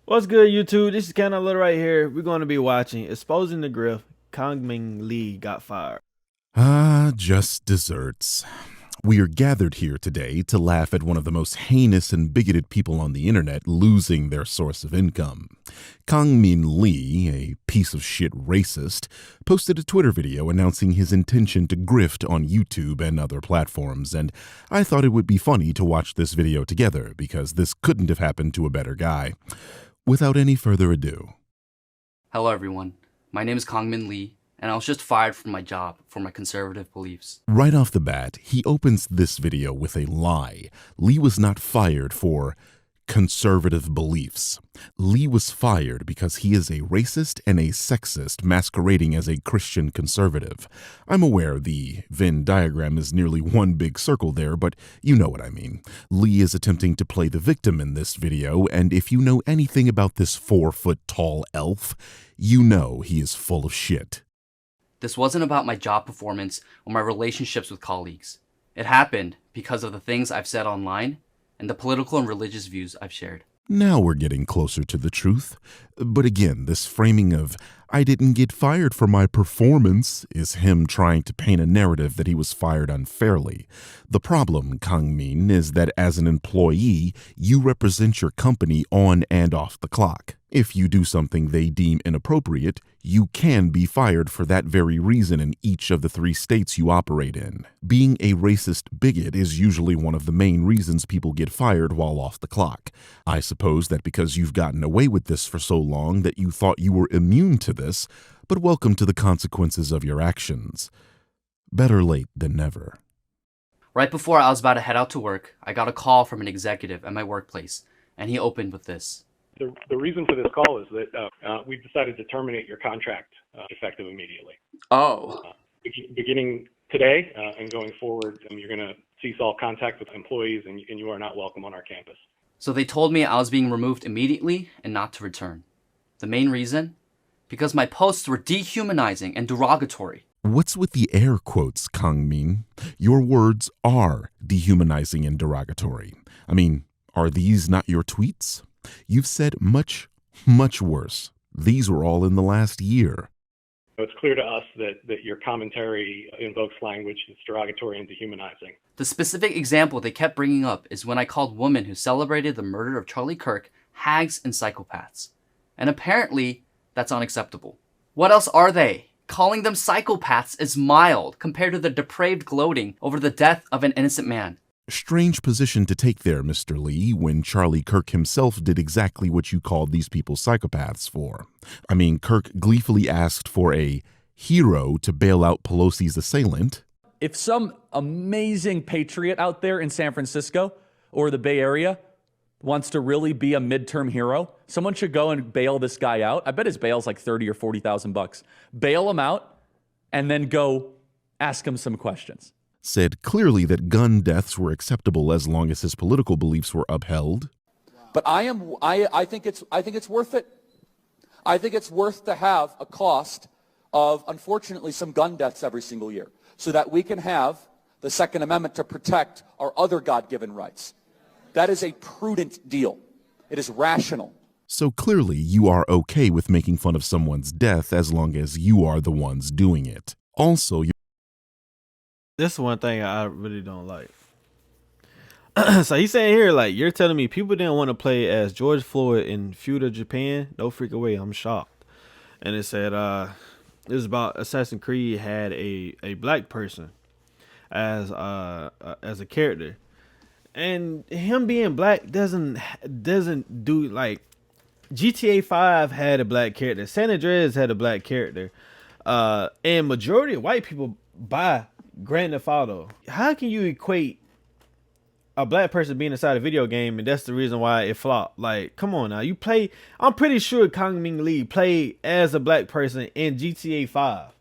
What's good, YouTube? This is KM.Little right here. We're going to be watching Exposing the Grift. Lee got fired. Just desserts. We are gathered here today to laugh at one of the most heinous and bigoted people on the internet losing their source of income. Lee, a piece of shit racist, posted a Twitter video announcing his intention to grift on YouTube and other platforms, and I thought it would be funny to watch this video together because this couldn't have happened to a better guy. Without any further ado. Hello everyone, my name is Lee, and I was just fired from my job for my conservative beliefs. Right off the bat, he opens this video with a lie. Lee was not fired for conservative beliefs. Lee was fired because he is a racist and a sexist masquerading as a Christian conservative. I'm aware the Venn diagram is nearly one big circle there, but you know what I mean. Lee is attempting to play the victim in this video, and if you know anything about this 4-foot-tall elf, you know he is full of shit. This wasn't about my job performance or my relationships with colleagues. It happened because of the things I've said online and the political and religious views I've shared. Now we're getting closer to the truth. But again, this framing of, I didn't get fired for my performance, is him trying to paint a narrative that he was fired unfairly. The problem, Kangmin, is that as an employee, you represent your company on and off the clock. If you do something they deem inappropriate, you can be fired for that very reason in each of the 3 states you operate in. Being a racist bigot is usually one of the main reasons people get fired while off the clock. I suppose that because you've gotten away with this for so long that you thought you were immune to this, but welcome to the consequences of your actions. Better late than never. Right before I was about to head out to work, I got a call from an executive at my workplace, and he opened with this. The reason for this call is that we've decided to terminate your contract effective immediately. Oh. Beginning today and going forward, you're going to cease all contact with employees and you are not welcome on our campus. So they told me I was being removed immediately and not to return. The main reason? Because my posts were dehumanizing and derogatory. What's with the air quotes, Kangmin? Your words are dehumanizing and derogatory. I mean, are these not your tweets? You've said much, much worse. These were all in the last year. It's clear to us that your commentary invokes language that's derogatory and dehumanizing. The specific example they kept bringing up is when I called women who celebrated the murder of Charlie Kirk hags and psychopaths. And apparently, that's unacceptable. What else are they? Calling them psychopaths is mild compared to the depraved gloating over the death of an innocent man. Strange position to take there, Mr. Lee, when Charlie Kirk himself did exactly what you called these people psychopaths for. I mean, Kirk gleefully asked for a hero to bail out Pelosi's assailant. If some amazing patriot out there in San Francisco or the Bay Area wants to really be a midterm hero, someone should go and bail this guy out. I bet his bail's like 30 or 40,000 bucks. Bail him out and then go ask him some questions. Said clearly that gun deaths were acceptable as long as his political beliefs were upheld. But I think it's worth it. I think it's worth to have a cost of, unfortunately, some gun deaths every single year so that we can have the Second Amendment to protect our other God-given rights. That is a prudent deal. It is rational. So clearly you are okay with making fun of someone's death as long as you are the ones doing it. Also, This is one thing I really don't like. So he's saying here, like, you're telling me people didn't want to play as George Floyd in Feud of Japan? No freak away, I'm shocked. And it said, it was about Assassin's Creed had a black person as a character. And him being black doesn't do, like, GTA 5 had a black character. San Andreas had a black character. And majority of white people buy Grand Theft Auto. How can you equate a black person being inside a video game and that's the reason why it flopped? Like, come on now. You play, I'm pretty sure Lee played as a black person in GTA 5.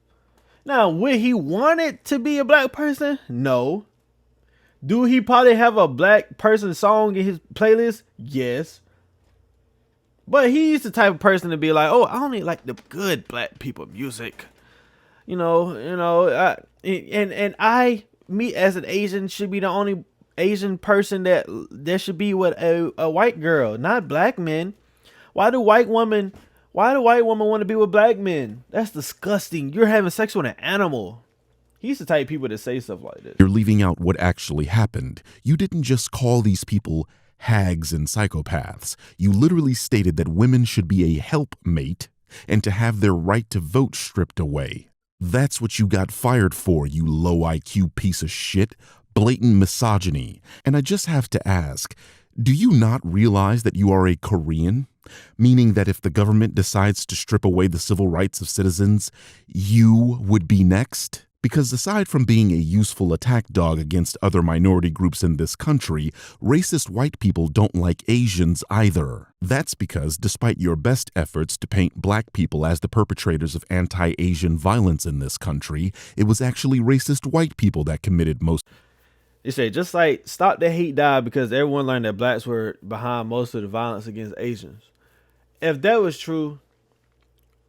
Now, would he want it to be a black person? No. Do he probably have a black person song in his playlist? Yes. But he's the type of person to be like, oh, I only like the good black people music. Me as an Asian should be the only Asian person that should be with a white girl, not black men. Why do white women want to be with black men? That's disgusting. You're having sex with an animal. He's the type of people that say stuff like this. You're leaving out what actually happened. You didn't just call these people hags and psychopaths. You literally stated that women should be a helpmate and to have their right to vote stripped away. That's what you got fired for, you low IQ piece of shit. Blatant misogyny. And I just have to ask, do you not realize that you are a Korean? Meaning that if the government decides to strip away the civil rights of citizens, you would be next? Because aside from being a useful attack dog against other minority groups in this country, racist white people don't like Asians either. That's because despite your best efforts to paint black people as the perpetrators of anti-Asian violence in this country, it was actually racist white people that committed most. They say, just like Stop the Hate died because everyone learned that blacks were behind most of the violence against Asians. If that was true,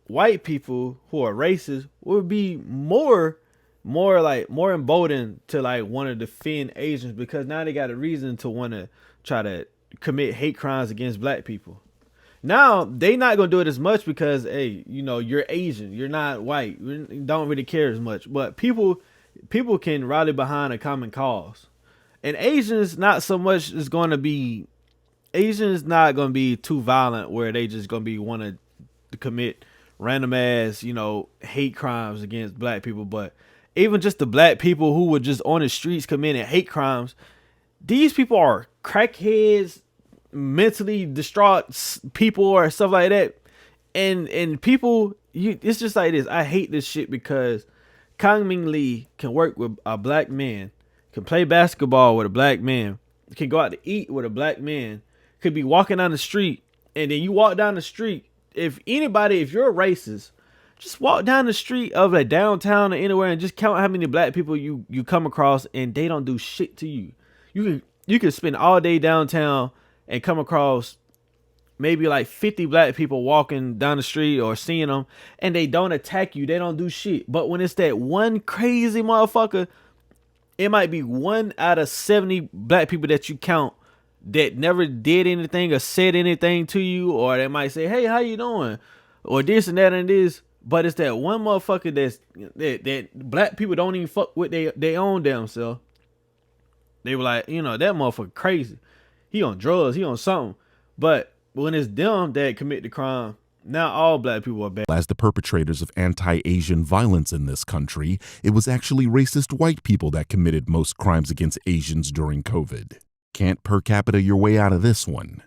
white people who are racist would be more emboldened to like want to defend Asians, because now they got a reason to want to try to commit hate crimes against black people. Now they not gonna do it as much because, hey, you're Asian, you're not white, you don't really care as much. But people can rally behind a common cause, and Asians not so much is going to be. Asians not going to be too violent where they just going to be want to commit random ass hate crimes against black people. But even just the black people who were just on the streets committing hate crimes, these people are crackheads, mentally distraught people or stuff like that. And people, it's just like this. I hate this shit because Kang Lee can work with a black man, can play basketball with a black man, can go out to eat with a black man, could be walking down the street, and then you walk down the street. If you're a racist, just walk down the street of a downtown or anywhere and just count how many black people you come across, and they don't do shit to you. You can spend all day downtown and come across maybe like 50 black people walking down the street or seeing them, and they don't attack you. They don't do shit. But when it's that one crazy motherfucker, it might be 1 out of 70 black people that you count that never did anything or said anything to you, or they might say, hey, how you doing, or this and that and this. But it's that one motherfucker that black people don't even fuck with they own damn self. They were like, that motherfucker crazy, he on drugs, he on something. But when it's them that commit the crime, now all black people are bad. As the perpetrators of anti-Asian violence in this country, it was actually racist white people that committed most crimes against Asians during COVID. Can't per capita your way out of this one.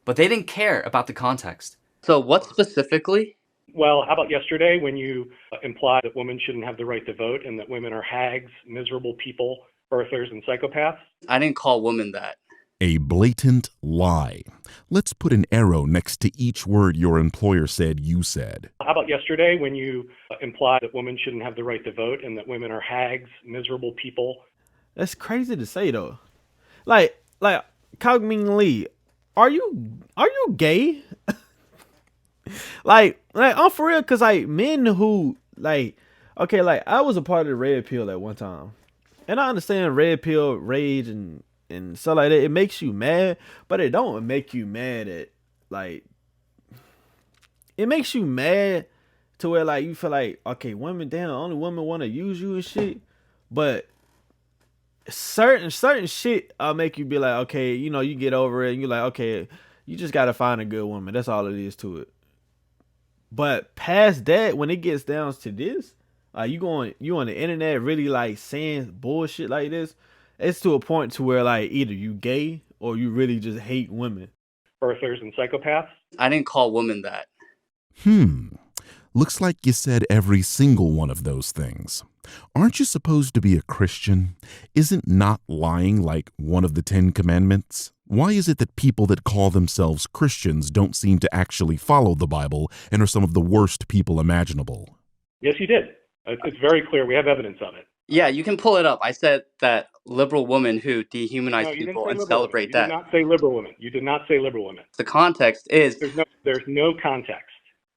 But they didn't care about the context. So what specifically? Well, how about yesterday when you implied that women shouldn't have the right to vote and that women are hags, miserable people, birthers, and psychopaths? I didn't call women that. A blatant lie. Let's put an arrow next to each word your employer said you said. How about yesterday when you implied that women shouldn't have the right to vote and that women are hags, miserable people? That's crazy to say though. Like Kang Lee, are you gay? like I'm for real, cause like men who I was a part of the red pill at one time, and I understand red pill rage and stuff like that. It makes you mad, but it don't make you mad at it makes you mad to where like you feel like, okay, women, damn, only women want to use you and shit. But certain shit make you be like, okay, you get over it and you're like, okay, you just gotta find a good woman. That's all it is to it. But past that, when it gets down to this, you on the internet really like saying bullshit like this, it's to a point to where like either you gay or you really just hate women. Birthers and psychopaths? I didn't call women that. Looks like you said every single one of those things. Aren't you supposed to be a Christian? Isn't not lying like one of the 10 Commandments? Why is it that people that call themselves Christians don't seem to actually follow the Bible and are some of the worst people imaginable? Yes, you did. It's very clear. We have evidence of it. Yeah, you can pull it up. I said that liberal women who dehumanize people and celebrate that. You did not say liberal women. You did not say liberal women. The context is... There's no context.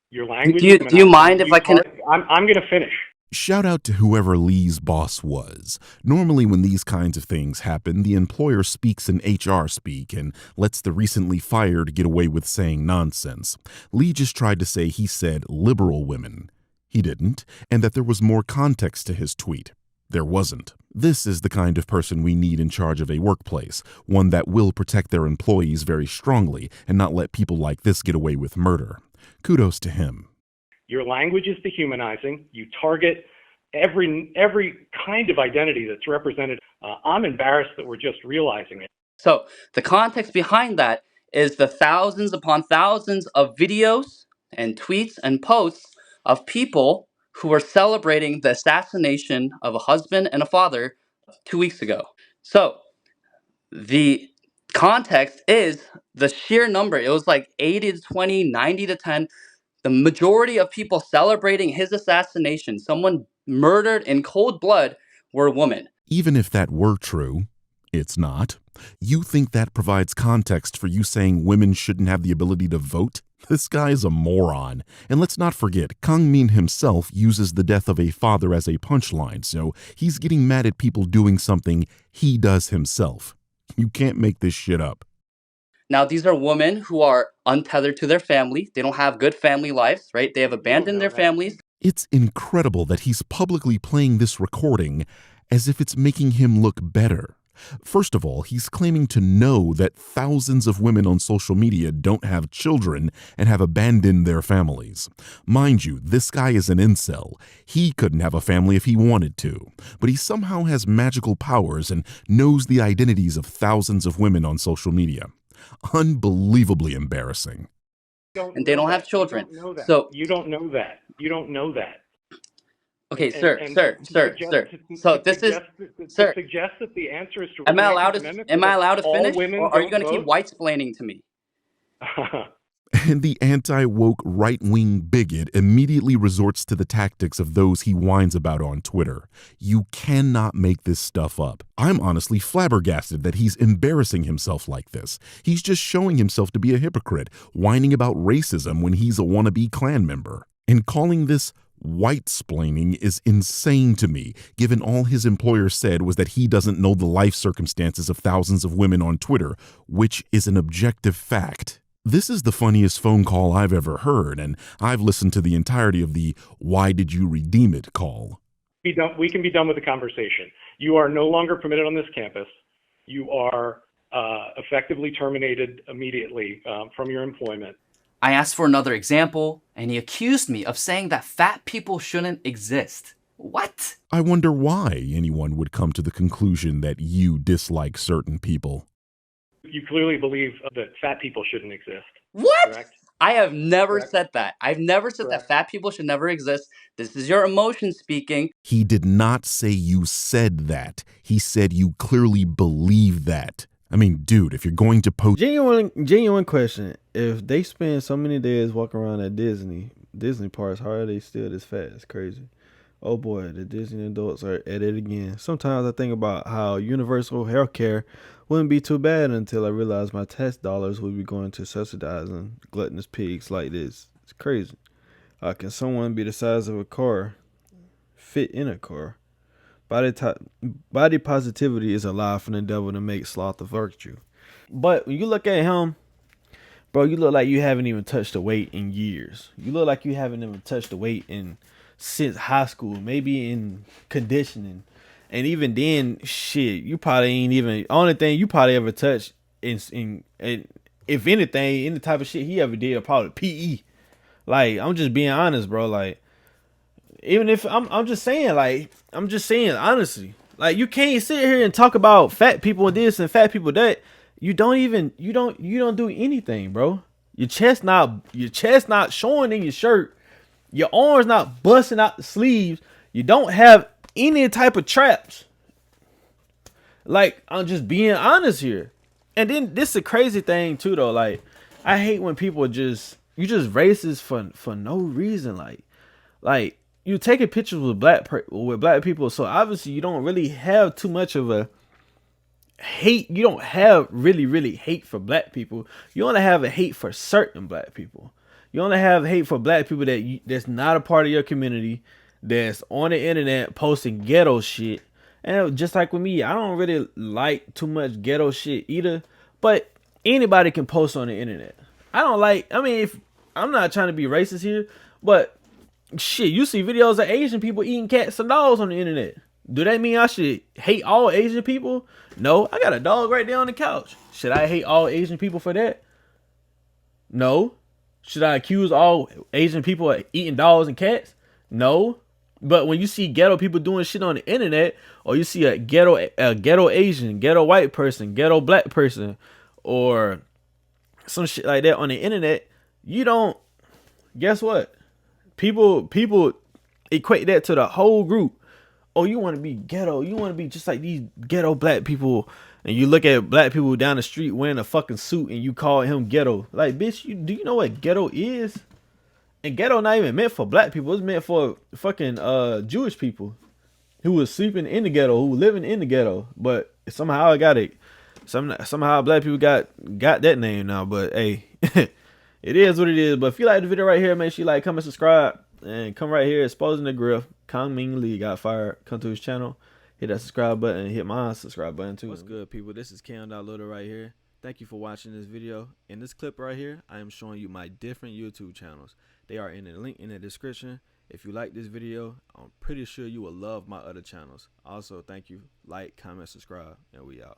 Your language... Do you mind if I can... I'm going to finish. Shout out to whoever Lee's boss was. Normally, when these kinds of things happen, the employer speaks in HR speak and lets the recently fired get away with saying nonsense. Lee just tried to say he said liberal women. He didn't, and that there was more context to his tweet. There wasn't. This is the kind of person we need in charge of a workplace, one that will protect their employees very strongly and not let people like this get away with murder. Kudos to him. Your language is dehumanizing. You target every kind of identity that's represented. I'm embarrassed that we're just realizing it. So the context behind that is the thousands upon thousands of videos and tweets and posts of people who were celebrating the assassination of a husband and a father 2 weeks ago. So the context is the sheer number. It was like 80 to 20, 90 to 10. The majority of people celebrating his assassination, someone murdered in cold blood, were women. Even if that were true, it's not. You think that provides context for you saying women shouldn't have the ability to vote? This guy is a moron. And let's not forget, Kang Min himself uses the death of a father as a punchline, so he's getting mad at people doing something he does himself. You can't make this shit up. Now, these are women who are untethered to their family. They don't have good family lives, right? They have abandoned their families. It's incredible that he's publicly playing this recording as if it's making him look better. First of all, he's claiming to know that thousands of women on social media don't have children and have abandoned their families. Mind you, this guy is an incel. He couldn't have a family if he wanted to, but he somehow has magical powers and knows the identities of thousands of women on social media. Unbelievably embarrassing. And they don't have children. So you don't know that. You don't know that. Okay, sir. So this is, sir. Suggest that the answer is to. Am I allowed to finish, or are you going to keep white-splaining to me? And the anti-woke right-wing bigot immediately resorts to the tactics of those he whines about on Twitter. You cannot make this stuff up. I'm honestly flabbergasted that he's embarrassing himself like this. He's just showing himself to be a hypocrite, whining about racism when he's a wannabe Klan member. And calling this white-splaining is insane to me, given all his employer said was that he doesn't know the life circumstances of thousands of women on Twitter, which is an objective fact. This is the funniest phone call I've ever heard, and I've listened to the entirety of the "Why did you redeem it?" call. We can be done with the conversation. You are no longer permitted on this campus. You are effectively terminated immediately from your employment. I asked for another example, and he accused me of saying that fat people shouldn't exist. What? I wonder why anyone would come to the conclusion that you dislike certain people. You clearly believe that fat people shouldn't exist. What? Correct? I have never said that. I've never said that fat people should never exist. This is your emotion speaking. He did not say you said that. He said you clearly believe that. I mean, dude, if you're going to post... Genuine question. If they spend so many days walking around at Disney parks, how are they still this fat? It's crazy. Oh boy, the Disney adults are at it again. Sometimes I think about how universal healthcare wouldn't be too bad until I realized my tax dollars would be going to subsidizing gluttonous pigs like this. It's crazy. How can someone be the size of a car, fit in a car? Body positivity is a lie from the devil to make sloth a virtue. But when you look at him, bro, you look like you haven't even touched a weight in years. You look like you haven't even touched a weight since high school, maybe in conditioning. And even then, shit, you probably ain't even, only thing you probably ever touched in if anything, any type of shit he ever did, probably PE. Like, I'm just being honest, bro. Like, even if I'm just saying honestly, like, you can't sit here and talk about fat people and this and fat people that. You don't do anything, bro. Your chest not showing in your shirt. Your arms not busting out the sleeves. You don't have any type of traps. Like, I'm just being honest here. And then this is a crazy thing too, though. Like, I hate when people you just racist for no reason. Like you taking pictures with black people, so obviously you don't really have too much of a hate. You don't have really hate for black people. You only have a hate for certain black people. You only have hate for black people that's not a part of your community, that's on the internet posting ghetto shit. And just like with me, I don't really like too much ghetto shit either. But anybody can post on the internet. I don't like, I mean, if I'm not trying to be racist here, but shit, you see videos of Asian people eating cats and dogs on the internet. Do that mean I should hate all Asian people? No, I got a dog right there on the couch. Should I hate all Asian people for that? No. Should I accuse all Asian people of eating dogs and cats? No. But when you see ghetto people doing shit on the internet, or you see a ghetto Asian, ghetto white person, ghetto black person, or some shit like that on the internet, you don't, guess what? People equate that to the whole group. Oh, you want to be ghetto. You want to be just like these ghetto black people. And you look at black people down the street wearing a fucking suit and you call him ghetto. Like, bitch, do you know what ghetto is? And ghetto not even meant for black people. It's meant for fucking Jewish people who was sleeping in the ghetto, who living in the ghetto. But somehow I got it. Somehow black people got that name now. But hey, it is what it is. But if you like the video right here, make sure you like, comment, subscribe. And come right here, exposing the griff. Kang Ming Lee got fired. Come to his channel. Hit that subscribe button. Hit my subscribe button too. What's good, people? This is KM.Little right here. Thank you for watching this video. In this clip right here, I am showing you my different YouTube channels. They are in the link in the description. If you like this video, I'm pretty sure you will love my other channels. Also, thank you. Like, comment, subscribe, and we out.